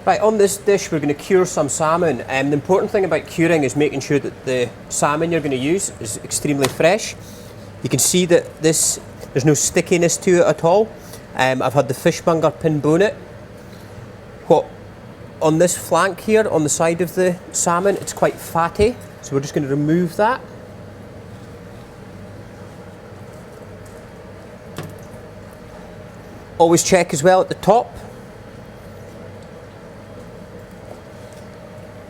Right, on this dish we're going to cure some salmon. The important thing about curing is making sure that the salmon you're going to use is extremely fresh. You can see that there's no stickiness to it at all. I've had the fishmonger pin bone it. On this flank here, on the side of the salmon, it's quite fatty, so we're just going to remove that. Always check as well at the top.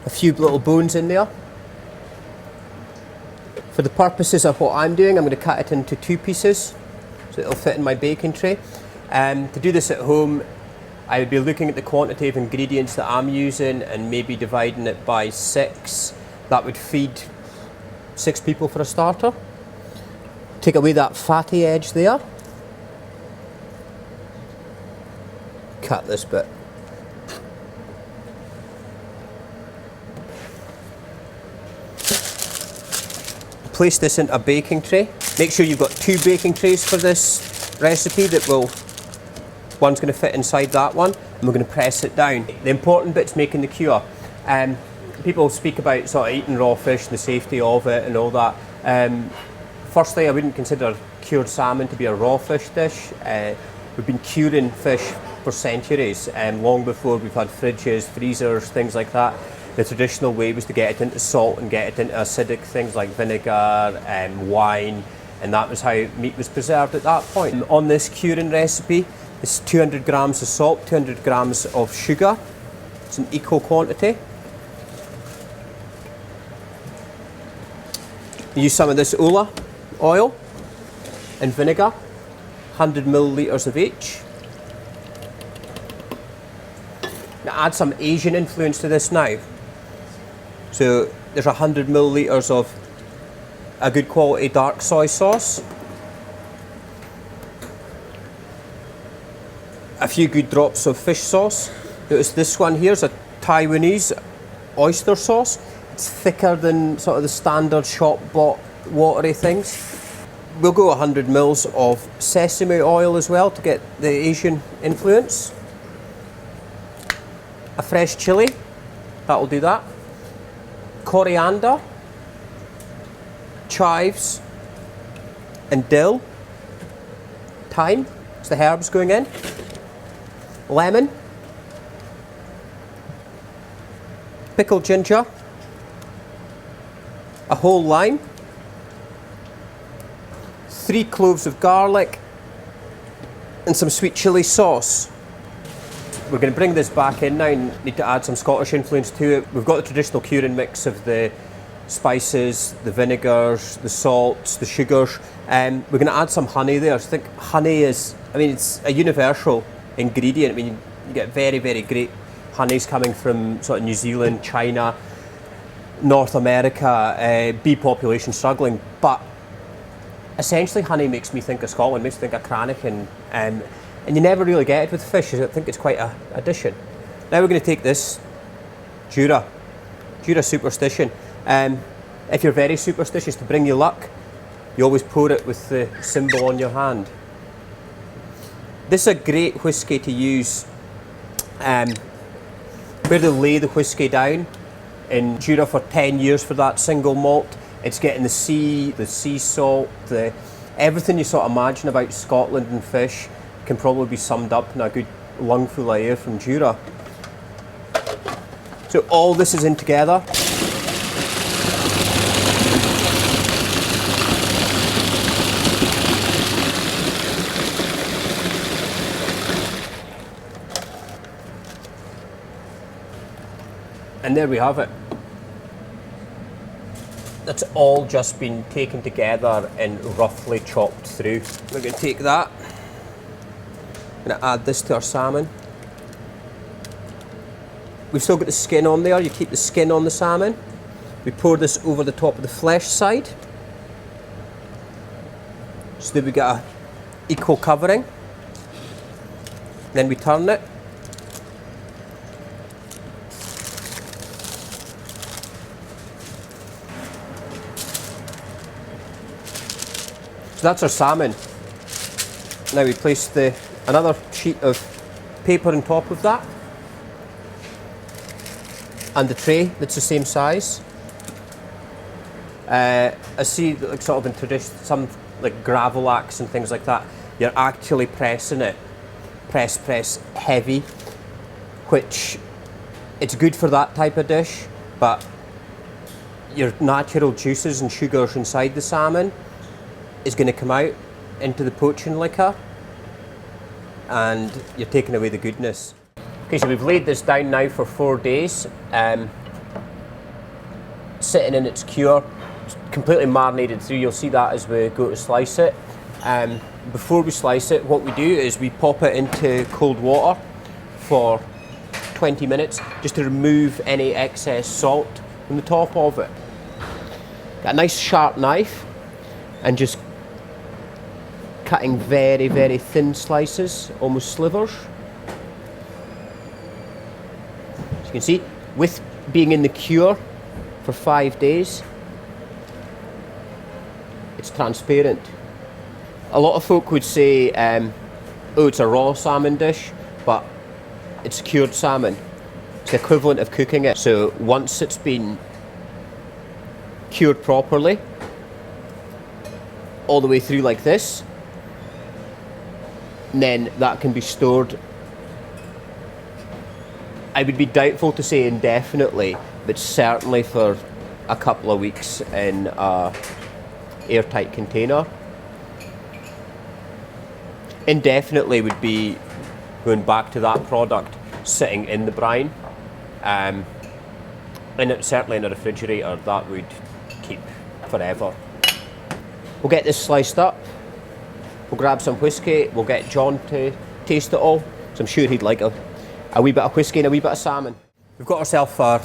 A few little bones in there. For the purposes of what I'm doing, I'm going to cut it into 2 pieces so it'll fit in my baking tray. To do this at home, I would be looking at the quantity of ingredients that I'm using and maybe dividing it by 6. That would feed 6 people for a starter. Take away that fatty edge there. Cut this bit. Place this into a baking tray. Make sure you've got 2 baking trays for this recipe one's going to fit inside that one, and we're going to press it down. The important bit's making the cure. People speak about sort of eating raw fish and the safety of it and all that. Firstly, I wouldn't consider cured salmon to be a raw fish dish. We've been curing fish for centuries, long before we've had fridges, freezers, things like that. The traditional way was to get it into salt and get it into acidic things like vinegar and wine, and that was how meat was preserved at that point. On this curing recipe, it's 200 grams of salt, 200 grams of sugar. It's an equal quantity. Use some of this Ola oil and vinegar, 100 millilitres of each. Now add some Asian influence to this now. So there's 100 millilitres of a good quality dark soy sauce, a few good drops of fish sauce. Notice this one here is a Taiwanese oyster sauce. It's thicker than sort of the standard shop bought watery things. We'll go 100 mils of sesame oil as well to get the Asian influence. A fresh chilli, that'll do that. Coriander, chives and dill. Thyme, it's the herbs going in. Lemon, pickled ginger, a whole lime, 3 cloves of garlic, and some sweet chilli sauce. We're going to bring this back in now and need to add some Scottish influence to it. We've got the traditional curing mix of the spices, the vinegars, the salts, the sugars. We're going to add some honey there. I think honey is, it's a universal ingredient. You get very, very great honeys coming from sort of New Zealand, China, North America, bee population struggling. But essentially honey makes me think of Scotland, makes me think of Cranach, and you never really get it with fish. I think it's quite a addition. Now we're going to take this Jura superstition. If you're very superstitious, to bring you luck, you always pour it with the symbol on your hand. This is a great whisky to use where they lay the whisky down in Jura for 10 years for that single malt. It's getting the sea salt, everything you sort of imagine about Scotland and fish can probably be summed up in a good lungful of air from Jura. So all this is in together. And there we have it. That's all just been taken together and roughly chopped through. We're going to take that. I'm going to add this to our salmon. We've still got the skin on there. You keep the skin on the salmon. We pour this over the top of the flesh side, so that we get an equal covering. Then we turn it. So that's our salmon. Now we place another sheet of paper on top of that. and the tray that's the same size. I see that, like, sort of introduced some like gravel axe and things like that. You're actually pressing it, press heavy, which it's good for that type of dish, but your natural juices and sugars inside the salmon is going to come out into the poaching liquor, and you're taking away the goodness. Okay, so we've laid this down now for 4 days, sitting in its cure, completely marinated through. You'll see that as we go to slice it. Before we slice it, what we do is we pop it into cold water for 20 minutes just to remove any excess salt from the top of it. Got a nice sharp knife and just cutting very, very thin slices, almost slivers. As you can see, with being in the cure for 5 days, it's transparent. A lot of folk would say, oh, it's a raw salmon dish, but it's cured salmon. It's the equivalent of cooking it. So once it's been cured properly, all the way through like this, then that can be stored. I would be doubtful to say indefinitely, but certainly for a couple of weeks in an airtight container. Indefinitely would be going back to that product sitting in the brine, and certainly in a refrigerator that would keep forever. We'll get this sliced up, we'll grab some whiskey, we'll get John to taste it all, so I'm sure he'd like a wee bit of whiskey and a wee bit of salmon. We've got ourselves our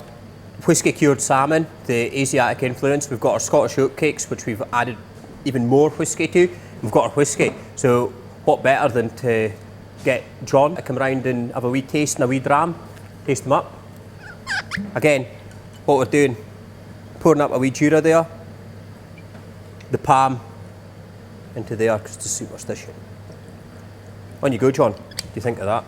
whiskey cured salmon, the Asiatic influence. We've got our Scottish oatcakes, which we've added even more whiskey to. We've got our whiskey, so what better than to get John to come round and have a wee taste and a wee dram, taste them up. Again, what we're doing, pouring up a wee Jura there, the palm into there because it's a superstition. On you go, John. What do you think of that?